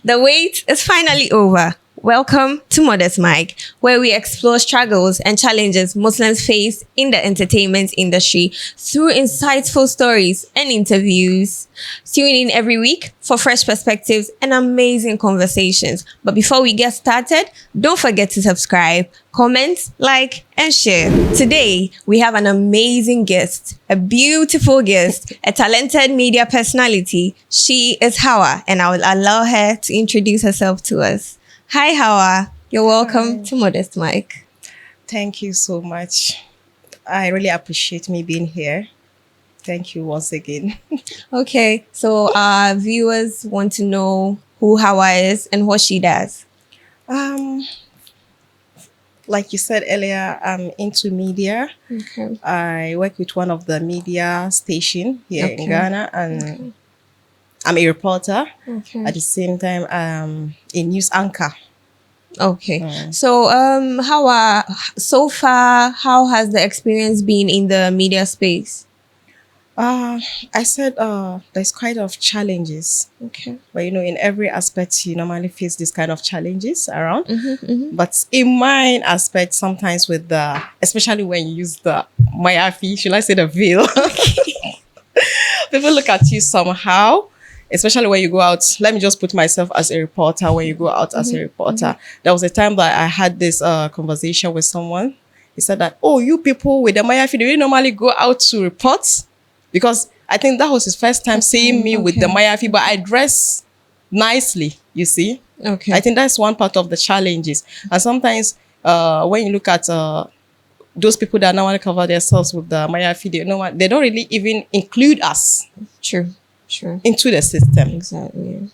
The wait is finally over. Welcome to Modest Mic, where we explore struggles and challenges Muslims face in the entertainment industry through insightful stories and interviews. Tune in every week for fresh perspectives and amazing conversations. But before we get started, don't forget to subscribe, comment, like, and share. Today, we have an amazing guest, a beautiful guest, a talented media personality. She is Hawa, and I will allow her to introduce herself to us. Hi, Hawa. You're welcome to Modest Mic. Thank you so much. I really appreciate me being here. Thank you once again. Okay, so our viewers want to know who Hawa is and what she does. Like you said earlier, I'm into media. Okay. I work with one of the media station here Okay. in Ghana, and I'm a reporter. Okay. At the same time, a news anchor. Okay. So, Hawa, so far, how has the experience been in the media space? I said there's quite of challenges, Okay. but in every aspect you normally face this kind of challenges around. But in mine aspect, sometimes with especially when you use the mayafi, should I say the veil? People look at you somehow, especially when you go out. Let me just put myself as a reporter. When you go out as a reporter, there was a time that I had this conversation with someone. He said that, oh, you people with the mayafi, do you normally go out to report? Because I think that was his first time seeing me with the mayafi, but I dress nicely, you see. Okay. I think that's one part of the challenges. And sometimes when you look at those people that normally cover themselves with the mayafi, they don't really even include us True. into the system. Exactly.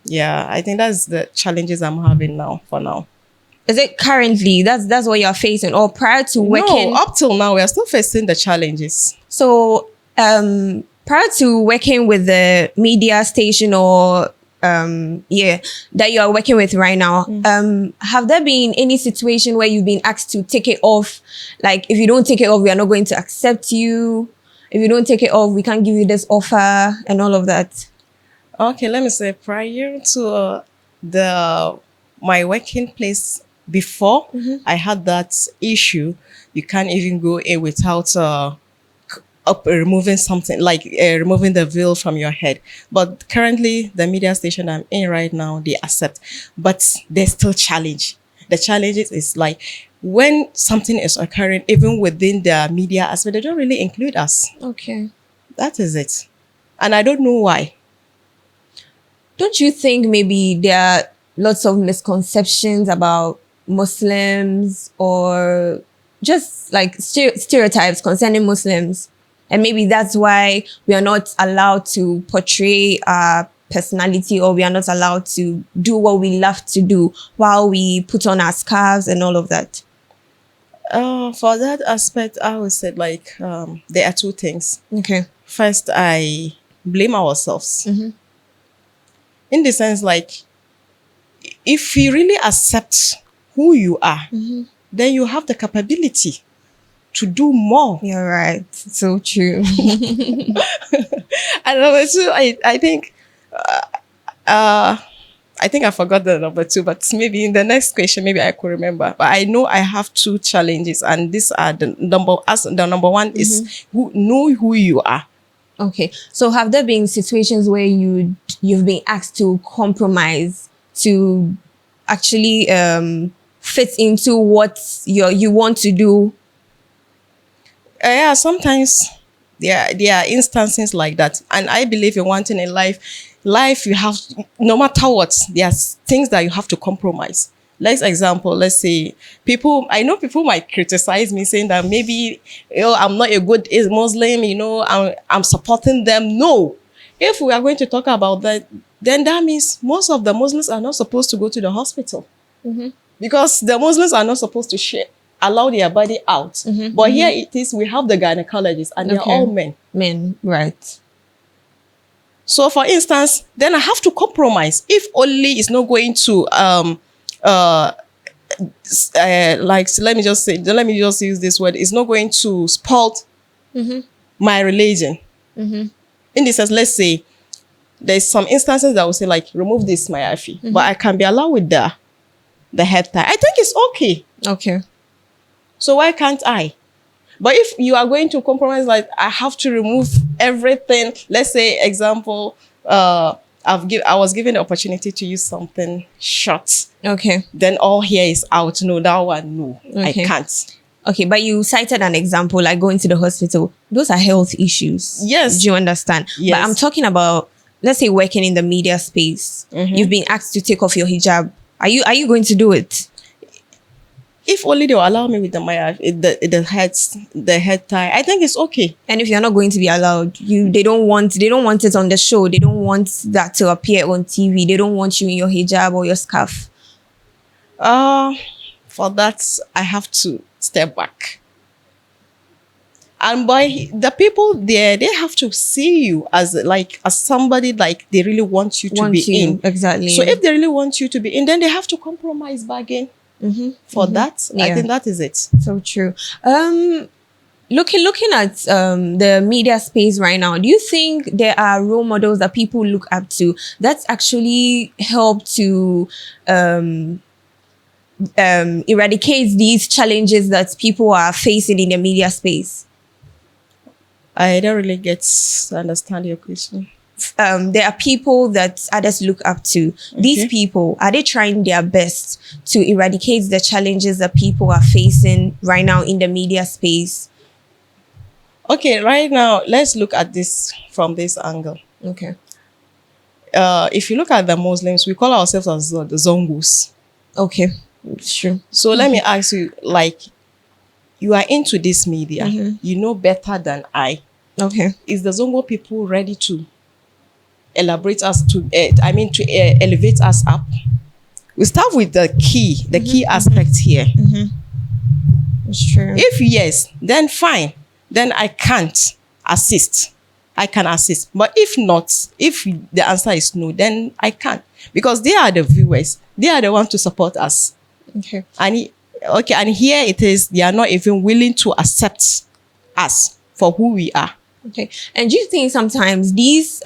Yeah, I think that's the challenges I'm having now, for now. Is it currently that's what you're facing, or prior to working? No, up till now, we are still facing the challenges. So, prior to working with the media station or that you are working with right now, have there been any situation where you've been asked to take it off? Like, if you don't take it off, we are not going to accept you. If you don't take it off, we can't give you this offer and all of that. Okay, let me say, prior to my working place before, I had that issue. You can't even go in without removing something, like removing the veil from your head. But currently, the media station I'm in right now, they accept. But there's still challenge. The challenges is like, when something is occurring, even within the media aspect, they don't really include us. Okay. That is it. And I don't know why. Don't you think maybe there are lots of misconceptions about Muslims, or just like stereotypes concerning Muslims? And maybe that's why we are not allowed to portray our personality, or we are not allowed to do what we love to do while we put on our scarves and all of that. For that aspect, I would say there are two things. Okay. First, I blame ourselves. In the sense, like, if you really accept who you are, then you have the capability to do more. You're right. So true. And number two, I think I forgot the number two, but maybe in the next question, maybe I could remember. But I know I have two challenges, and these are the number one is know who you are. Okay. So have there been situations where you've been asked to compromise to actually fit into what you want to do? Yeah, sometimes there are instances like that. And I believe in one thing in life, you have, no matter what, there's things that you have to compromise. Let's say I know people might criticize me saying that maybe, I'm not a good Muslim, I'm supporting them. No. If we are going to talk about that, then that means most of the Muslims are not supposed to go to the hospital. Because the Muslims are not supposed to allow their body out. But here it is, we have the gynecologists, and they're all men. Men, right. So for instance, then I have to compromise. If only it's not going to let me just use this word, it's not going to spoil my religion. In the sense, let's say there's some instances that will say like, remove this mayafi, but I can be allowed with the head tie. I think it's okay. Okay. So why can't I? But if you are going to compromise, like I have to remove everything. Let's say, example, I was given the opportunity to use something short. Okay. Then all hair is out. No, that one, no, Okay. I can't. Okay, but you cited an example like going to the hospital. Those are health issues. Yes. Do you understand? Yes. But I'm talking about, let's say, working in the media space. You've been asked to take off your hijab. Are you going to do it? If only they will allow me with the head tie, I think it's okay. And if you're not going to be allowed, they don't want it on the show. They don't want that to appear on TV. They don't want you in your hijab or your scarf. For that, I have to step back. And by the people there, they have to see you as somebody like they really want you to be in. Exactly. So if they really want you to be in, then they have to compromise bargain. For that, I Yeah. think that is it. So true. Looking at the media space right now, do you think there are role models that people look up to that's actually help to eradicate these challenges that people are facing in the media space? I don't really understand your question. There are people that others look up to. These people, are they trying their best to eradicate the challenges that people are facing right now in the media space? Okay, right now, let's look at this from this angle. Okay. If you look at the Muslims, we call ourselves as the Zongus. Okay. It's true. So let me ask you, like, you are into this media. You know better than I. Okay. Is the Zongo people ready to elaborate us to elevate us up? We start with the key aspect here. It's true. If yes, then fine. Then I can't assist. I can assist. But if not, if the answer is no, then I can't. Because they are the viewers. They are the ones to support us. Okay. And here it is, they are not even willing to accept us for who we are. Okay. And do you think sometimes these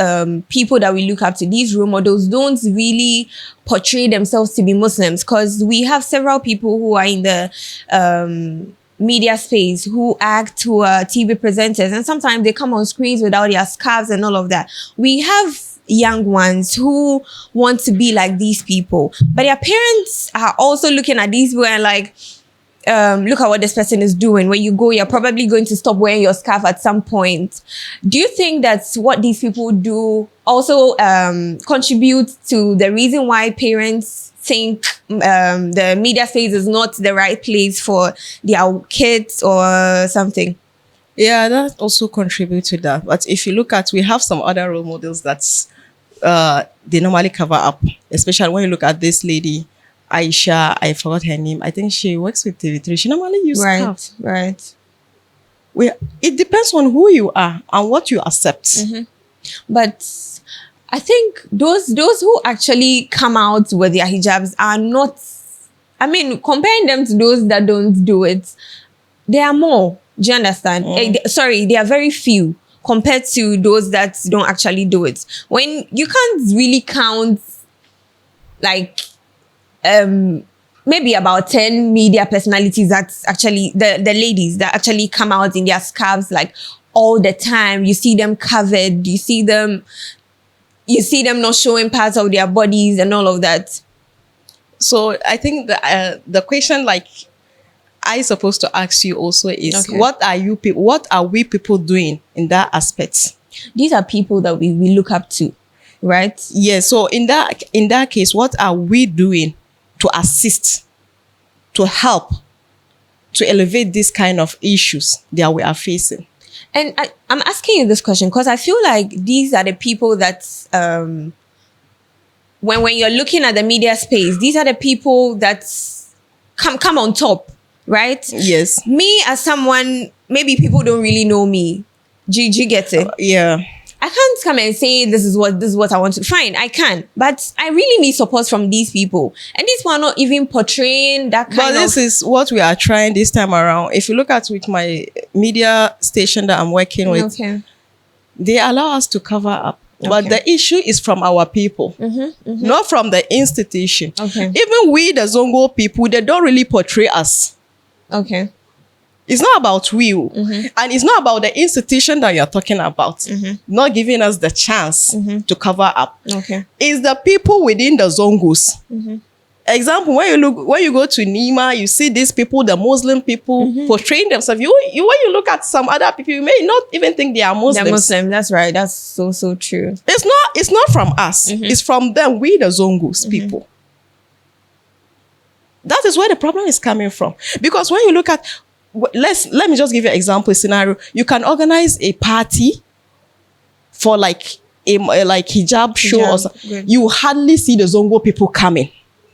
people that we look up to, these role models, don't really portray themselves to be Muslims? Because we have several people who are in the media space who act, who are TV presenters, and sometimes they come on screens without their scarves and all of that. We have young ones who want to be like these people, but their parents are also looking at these people and like, look at what this person is doing. When you go, you're probably going to stop wearing your scarf at some point. Do you think that's what these people do also contribute to the reason why parents think the media space is not the right place for their kids or something? Yeah, that also contributes to that. But if you look at, we have some other role models that they normally cover up, especially when you look at this lady, Aisha, I forgot her name. I think she works with TV3. She normally uses scarf. Right. It depends on who you are and what you accept. But I think those who actually come out with their hijabs are not, I mean, comparing them to those that don't do it, there are more. Do you understand? There are very few compared to those that don't actually do it. When you can't really count, like, maybe about 10 media personalities that's actually the ladies that actually come out in their scarves like all the time. You see them covered, you see them not showing parts of their bodies and all of that. So I think the question like I supposed to ask you also is, what are we people doing in that aspect? These are people that we look up to, right? Yeah. So in that case, what are we doing to assist, to help, to elevate this kind of issues that we are facing? And I'm asking you this question because I feel like these are the people that, when you're looking at the media space, these are the people that come on top, right? Yes. Me as someone, maybe people don't really know me. Do you get it? Yeah. I can't come and say this is what I want to. Fine, I can, but I really need support from these people, and these people are not even portraying that kind of. But this is what we are trying this time around. If you look at with my media station that I'm working with, they allow us to cover up. But the issue is from our people, not from the institution. Okay. Even we, the Zongo people, they don't really portray us. Okay. It's not about we, and it's not about the institution that you're talking about, not giving us the chance to cover up. Okay. It's the people within the Zongos. Example, when you go to Nima, you see these people, the Muslim people, portraying themselves. When you look at some other people, you may not even think they are Muslims. They're Muslim. That's right. That's so true. It's not from us. It's from them, we the Zongos people. That is where the problem is coming from. Because when you look at, let me just give you an example, a scenario. You can organize a party for like a hijab show or something. Good. You hardly see the Zongo people coming.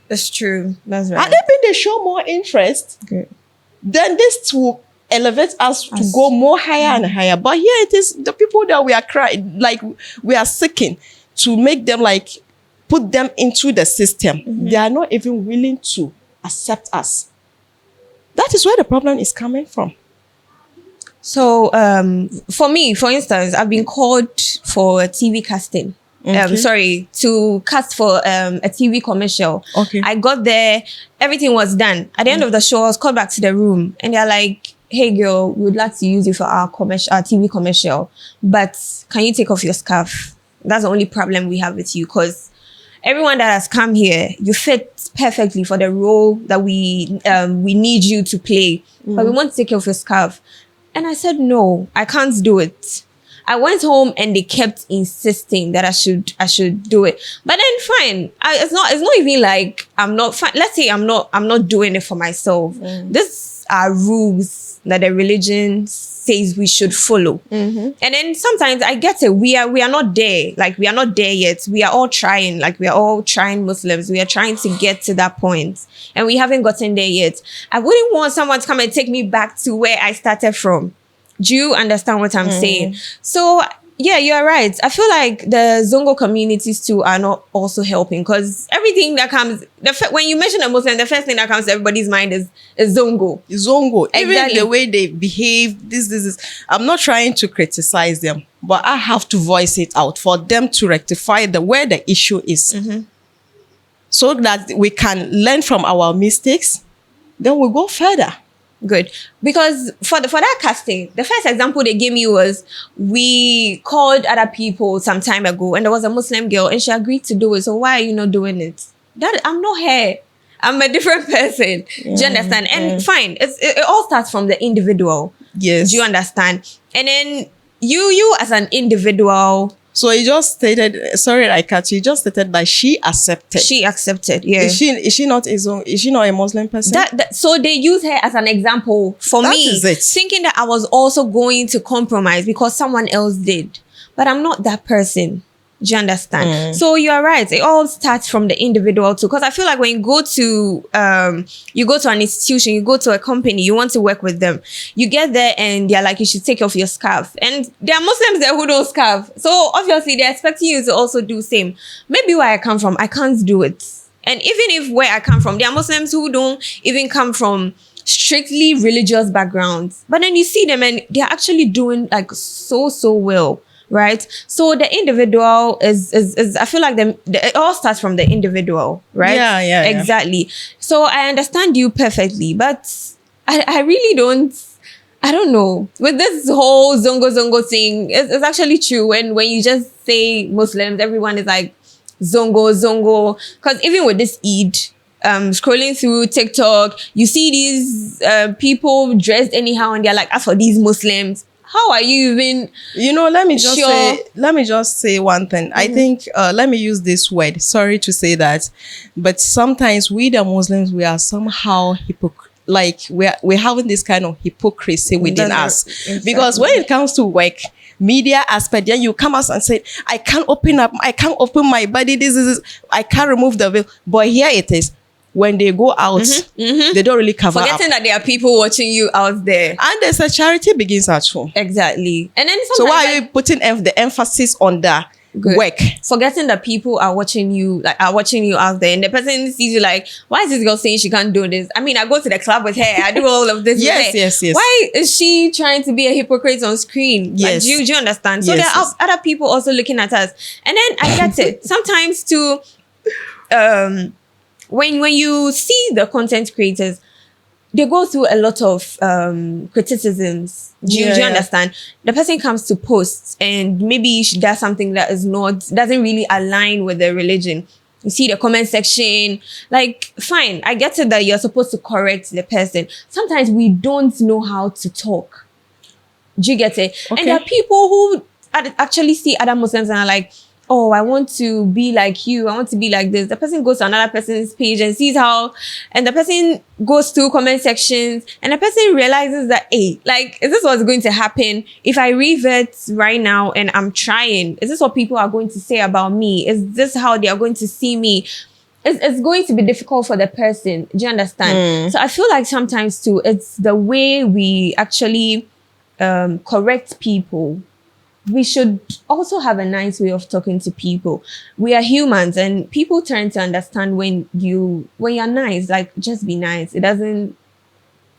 That's true. That's right. And then they show more interest, Good. then this will elevate us to go more higher and higher. But here it is, the people that we are crying, like we are seeking to make them like put them into the system. They are not even willing to accept us. That is where the problem is coming from. So, for me, for instance, I've been called for a TV casting. To cast for a TV commercial. Okay. I got there, everything was done. At the end of the show, I was called back to the room, and they're like, "Hey, girl, we would like to use you for our TV commercial, but can you take off your scarf? That's the only problem we have with you, because everyone that has come here, you fit perfectly for the role that we need you to play, but we want to take off your scarf." And I said, "No, I can't do it." I went home and they kept insisting that I should do it. But then fine. It's not even like I'm not fine. Let's say I'm not doing it for myself. These are rules that the religion says we should follow. And then sometimes I get it. We are not there. Like, we are not there yet. We are all trying. Like, we are all trying Muslims. We are trying to get to that point. And we haven't gotten there yet. I wouldn't want someone to come and take me back to where I started from. Do you understand what I'm saying? So, yeah, you're right. I feel like the Zongo communities too are not also helping, because everything that comes, when you mention a Muslim, the first thing that comes to everybody's mind is Zongo. Zongo. Exactly. Even the way they behave, this is. I'm not trying to criticize them, but I have to voice it out for them to rectify where the issue is, so that we can learn from our mistakes. Then we go further. Good. Because for that casting, the first example they gave me was, we called other people some time ago, and there was a Muslim girl and she agreed to do it. So why are you not doing it? That I'm not her. I'm a different person. Do you understand? And fine. It all starts from the individual. Yes. Do you understand? And then you as an individual. So he just stated, sorry I cut you, he just stated that she accepted. She accepted, yeah. Is she not a Muslim person? So they use her as an example for me, is it. thinking that I was also going to compromise because someone else did. But I'm not that person. Do you understand? So you're right. It all starts from the individual too. Because I feel like when you go to an institution, you go to a company, you want to work with them. You get there and they're like, you should take off your scarf. And there are Muslims there who don't scarf. So obviously they're expecting you to also do same. Maybe where I come from, I can't do it. And even if where I come from, there are Muslims who don't even come from strictly religious backgrounds. But then you see them and they're actually doing like so well. Right. So the individual is I feel like it all starts from the individual. Right. Yeah. Exactly. So I understand you perfectly, but I really don't. I don't know. With this whole Zongo thing, it's actually true. When you just say Muslims, everyone is like Zongo. Because even with this Eid, scrolling through TikTok, you see these people dressed anyhow, and they're like, as for these Muslims, how are you even? Let me just say one thing. I think let me use this word. Sorry to say that, but sometimes we the Muslims, we are somehow like we're having this kind of hypocrisy within us. Exactly. Because when it comes to work, media aspect, then you come out and say, I can't open my body, this is I can't remove the veil. But here it is. When they go out, they don't really cover Forgetting up. that there are people watching you out there. And there's a charity begins at home. Exactly. And then So why are you putting the emphasis on that? Good. work. Forgetting that people are watching you, like are watching you out there, and the person sees you like, why is this girl saying she can't do this? I mean, I go to the club with her, I do all of this Yes, with her. yes, yes. Why is she trying to be a hypocrite on screen? Like, Yes. do you understand? So Yes, there are yes. other people also looking at us, and then I get it. Sometimes too, when you see the content creators, they go through a lot of criticisms. Do you Yeah. understand? The person comes to post and maybe she does something that doesn't really align with the religion. You see the comment section, like, fine, I get it that you're supposed to correct the person. Sometimes we don't know how to talk. Do you get it? Okay. And there are people who actually see other Muslims and are like, oh, I want to be like you. I want to be like this. The person goes to another person's page and sees how, and the person goes through comment sections and the person realizes that, hey, like, is this what's going to happen if I revert right now and I'm trying? Is this what people are going to say about me? Is this how they are going to see me? It's going to be difficult for the person. Do you understand? So I feel like sometimes too, it's the way we actually correct people. We should also have a nice way of talking to people. We are humans, and people tend to understand when you're nice. Like, just be nice. It doesn't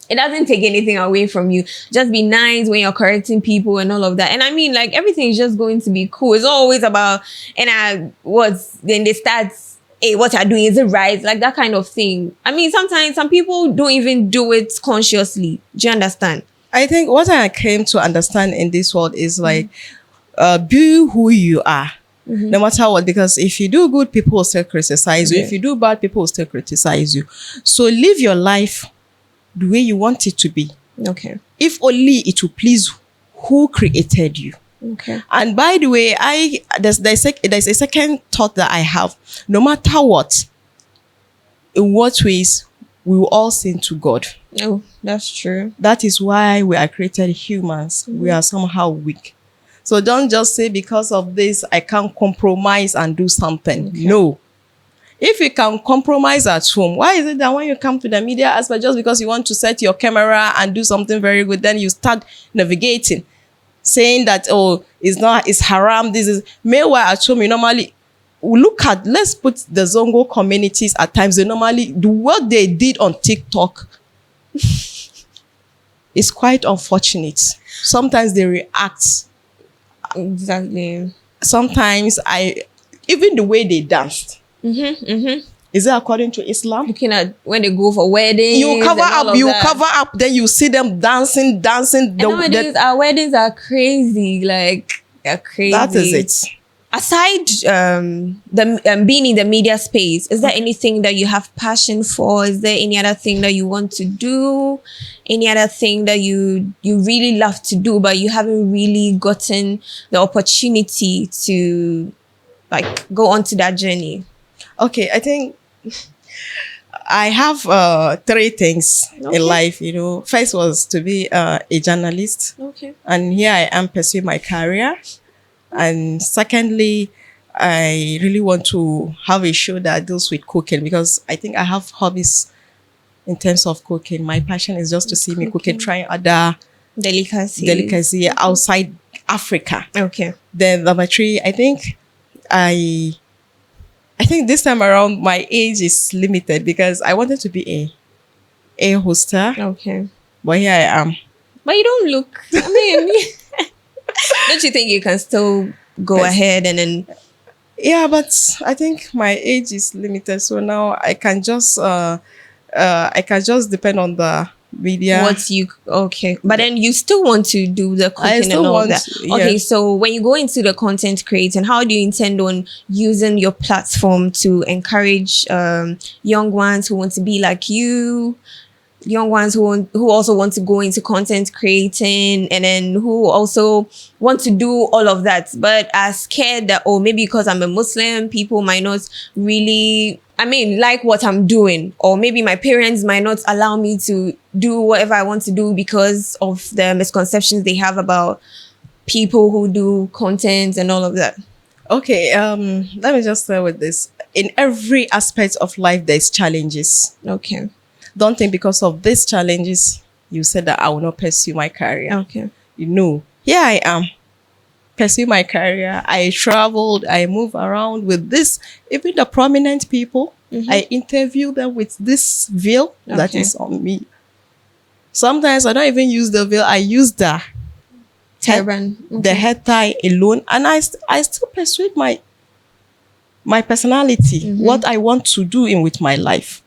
take anything away from you. Just be nice when you're correcting people and all of that. And I mean, like, everything is just going to be cool. It's not always about, then they start, hey, what you're doing, is it right? Like, that kind of thing. I mean, sometimes some people don't even do it consciously. Do you understand? I think what I came to understand in this world is like, be who you are, no matter what. Because if you do good, people will still criticize you. Yeah. If you do bad, people will still criticize you. So live your life the way you want it to be. Okay. If only it will please who created you. Okay. And by the way, there's a second thought that I have. No matter what, in what ways, we will all sin to God. Oh, that's true. That is why we are created humans. We are somehow weak. So don't just say because of this, I can't compromise and do something. Okay. No. If you can compromise at home, why is it that when you come to the media aspect, just because you want to set your camera and do something very good, then you start navigating, saying that, oh, it's haram, this is, meanwhile at home, you normally, let's put the Zongo communities at times, they normally do what they did on TikTok. It's quite unfortunate. Sometimes they react. Exactly. Sometimes even the way they danced. Is it according to Islam? Looking at when they go for weddings. You cover and all up, of that. then you see them dancing. And nowadays, our weddings are crazy. Like, they're crazy. That is it. Aside being in the media space, is there anything that you have passion for? Is there any other thing that you want to do? Any other thing that you really love to do, but you haven't really gotten the opportunity to, like, go on to that journey? Okay, I think I have 3 things Okay. in life. First was to be a journalist, Okay. and here I am pursuing my career. And secondly, I really want to have a show that deals with cooking, because I think I have hobbies in terms of cooking. My passion is just to see me cooking, trying other delicacy outside Africa. Okay. Then number 3, I think this time around my age is limited, because I wanted to be a hoster, Okay. but here I am. But you don't look, I mean, don't you think you can still go ahead and then... Yeah, but I think my age is limited, so now I can just depend on the media. Okay, but then you still want to do the cooking and all that. Okay, yes. so when you go into the content creating, how do you intend on using your platform to encourage young ones who want to be like you, young ones who also want to go into content creating, and then who also want to do all of that, but are scared that, oh, maybe because I'm a Muslim, people might not really, like what I'm doing, or maybe my parents might not allow me to do whatever I want to do because of the misconceptions they have about people who do content and all of that. Okay, let me just start with this. In every aspect of life, there's challenges. Okay. Don't think because of these challenges, you said that I will not pursue my career. Okay. Here I am. pursue my career. I traveled, I move around with this, even the prominent people. I interview them with this veil that Okay. is on me. Sometimes I don't even use the veil, I use the Turban. the head tie alone, and I still persuade my personality, what I want to do in with my life.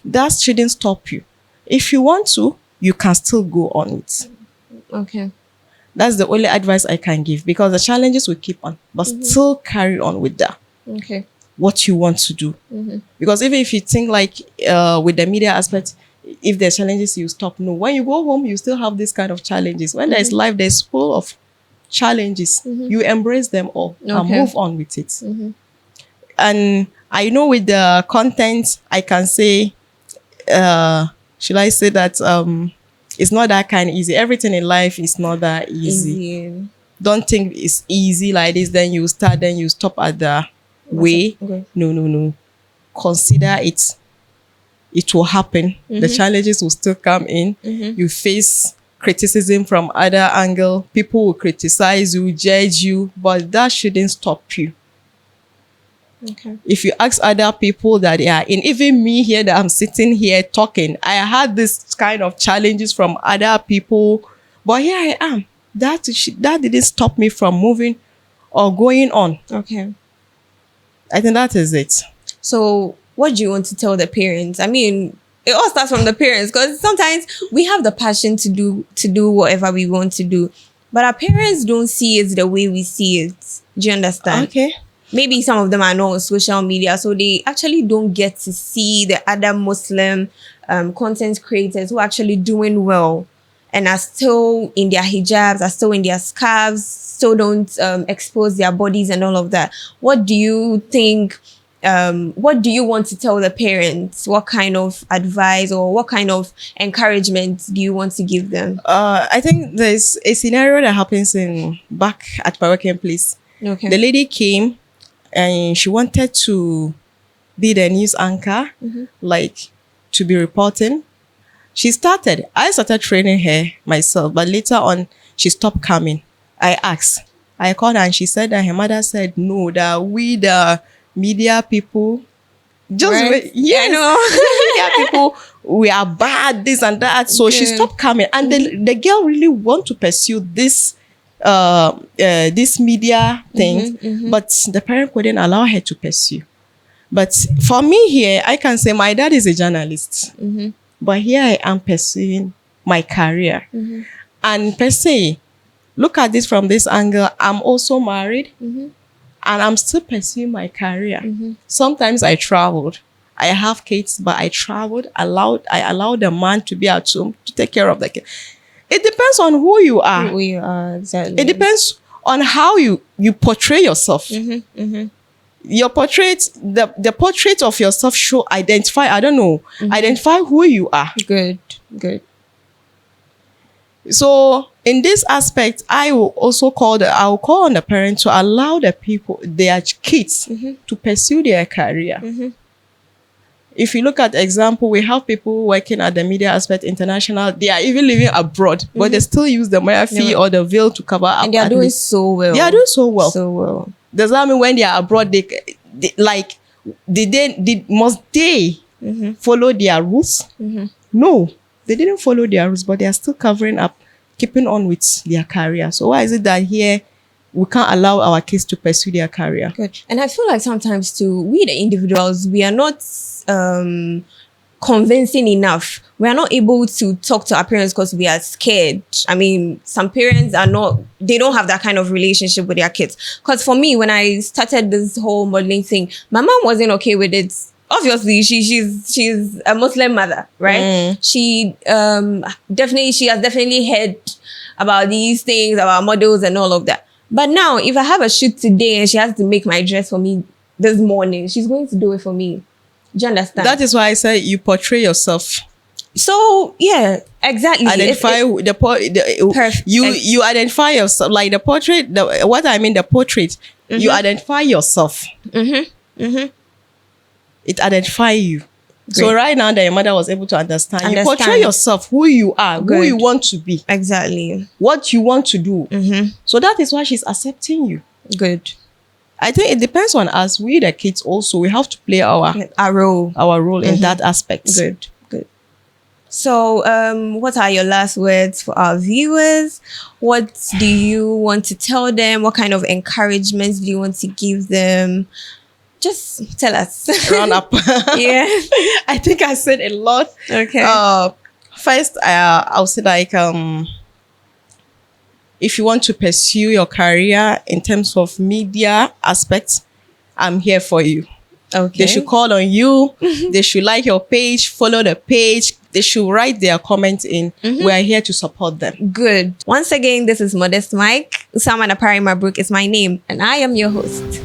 That shouldn't stop you. If you want to, you can still go on it. Okay. That's the only advice I can give, because the challenges will keep on, but still carry on with that. Okay. What you want to do. Because even if you think like with the media aspect, if there's challenges, you stop. No, when you go home, you still have this kind of challenges. When there's life, there's full of challenges. You embrace them all and Okay. move on with it. And I know with the content, I can say, should I say that it's not that kind of easy. Everything in life is not that easy. Easy. Don't think it's easy like this, then you start, then you stop at the way. Okay. No. Consider it. It will happen. The challenges will still come in. You face criticism from other angle. People will criticize you, judge you, but that shouldn't stop you. Okay. If you ask other people that they are in, even me here that I'm sitting here talking, I had this kind of challenges from other people, but here I am. That didn't stop me from moving or going on. Okay. I think that is it. So, what do you want to tell the parents? I mean, it all starts from the parents, because sometimes we have the passion to do whatever we want to do, but our parents don't see it the way we see it. Do you understand? Okay. Maybe some of them are not on social media, so they actually don't get to see the other Muslim content creators who are actually doing well and are still in their hijabs, are still in their scarves, still don't expose their bodies and all of that. What do you think? What do you want to tell the parents? What kind of advice or what kind of encouragement do you want to give them? I think there's a scenario that happens back at my working place. Okay. The lady came and she wanted to be the news anchor, like to be reporting. I started training her myself, but later on she stopped coming. I called her and she said that her mother said no, that we the media people Right? yes, I know. media people, we are bad, this and that. So she Okay. stopped coming, and the girl really want to pursue this media thing, but the parent couldn't allow her to pursue. But for me here, I can say my dad is a journalist, but here I am pursuing my career. And per se, look at this from this angle. I'm also married, and I'm still pursuing my career. Sometimes I traveled. I have kids, but I traveled. I allowed the man to be at home to take care of the kid. It depends on who you are. We are exactly. It depends on how you portray yourself. Your portrait, the portrait of yourself should identify, identify who you are. Good. So in this aspect, I will call on the parents to allow their kids to pursue their career. If you look at example, we have people working at the media aspect international. They are even living abroad, but they still use the mayafi or the veil to cover up. And they are doing so well. They are doing so well. So well. Does that mean when they are abroad, must they follow their rules? No, they didn't follow their rules, but they are still covering up, keeping on with their career. So why is it that here we can't allow our kids to pursue their career? Good. And I feel like sometimes too, we the individuals, we are not convincing enough. We are not able to talk to our parents because we are scared. I mean, some parents they don't have that kind of relationship with their kids. Because for me, when I started this whole modeling thing, my mom wasn't okay with it. Obviously, she's a Muslim mother, right? She has definitely heard about these things, about models and all of that. But now, if I have a shoot today and she has to make my dress for me this morning, she's going to do it for me. Do you understand? That is why I say you portray yourself. So yeah, exactly. Identify you identify yourself, like the portrait. The portrait. You identify yourself. It identify you. So Great. right now that your mother was able to understand, you portray Understand. yourself, who you are, who Good. you want to be, Exactly. what you want to do. Mm-hmm. So that is why she's accepting you. Good. I think it depends on us. We the kids also, we have to play our role. role in that aspect. Good. Good. So, what are your last words for our viewers? What do you want to tell them? What kind of encouragements do you want to give them? Just tell us. Round up. Yeah. I think I said a lot. Okay. First, I'll say like if you want to pursue your career in terms of media aspects, I'm here for you. Okay. They should call on you. They should like your page, follow the page. They should write their comments in. We are here to support them. Good. Once again, this is Modest Mike. Usama Napari Mabruk is my name, and I am your host.